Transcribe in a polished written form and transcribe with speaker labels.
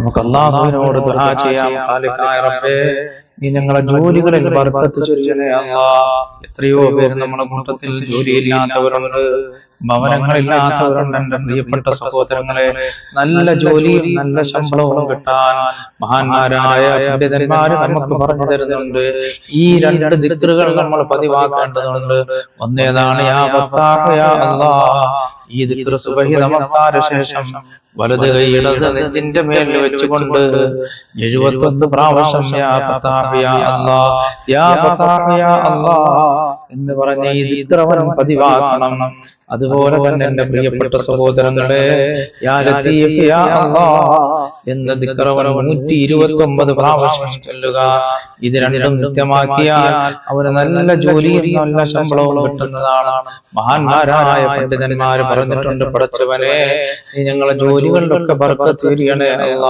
Speaker 1: നമുക്ക് അല്ലാഹുവിനോട് ദുആ ചെയ്യാം. ഖാലിഖായ റബ്ബേ, നീ ഞങ്ങളുടെ ജോലികളിൽ ബർക്കത്ത് ചൊരിയണേ അല്ലാഹ്. എത്രയോ പേര് നമ്മുടെ കൂട്ടത്തിൽ ജോലിയില്ലാത്തവരുണ്ട്, ഭവനങ്ങളില്ലാത്തവരുണ്ട്. എന്റെ പ്രിയപ്പെട്ട സഹോദരങ്ങളെ, നല്ല ജോലിയും നല്ല ശമ്പളവും കിട്ടാൻ മഹാന്മാരായ പണ്ഡിതന്മാര് നമുക്ക് പറഞ്ഞു തരുന്നുണ്ട്. ഈ രണ്ട് ദിക്റുകൾ നമ്മൾ പതിവാക്കേണ്ടതുണ്ട്. ഒന്നേതാണ്, യാ ഫത്താഹ് യാ അല്ലാഹ്. ഈ ദിക്ർ സുബഹി നമസ്കാര ശേഷം വലത് കൈ ഇടത് നെഞ്ചിന്റെ മേൽ വെച്ചുകൊണ്ട് 71 പ്രാവശ്യം യാ ഫത്താഹ് യാ അല്ലാഹ്, യാ ഫത്താഹ് യാ അല്ലാഹ് എന്ന് പറഞ്ഞ ഈ ദിക്റവൻ പതിവാക്കണം. അതുപോലെ തന്നെ എന്റെ പ്രിയപ്പെട്ട സഹോദരങ്ങളെ, യാ ലത്തീഫ് യാ അല്ലാഹ് എന്ന ദിക്റവൻ 129 പ്രാവശ്യം ചൊല്ലുക. ഇത് രണ്ടും നിത്യമാക്കിയാൽ അവന് നല്ല ജോലിയും നല്ല ശമ്പളവും കിട്ടുന്നതാണ്. മഹാന്മാരായ പണ്ഡിതന്മാര് പറഞ്ഞിട്ടുണ്ട്, പടച്ചവനെ നീ ഞങ്ങളെ ജോലികളിലൊക്കെ ബർക്കത്ത് ചൊരിയണേ അല്ലാഹ്.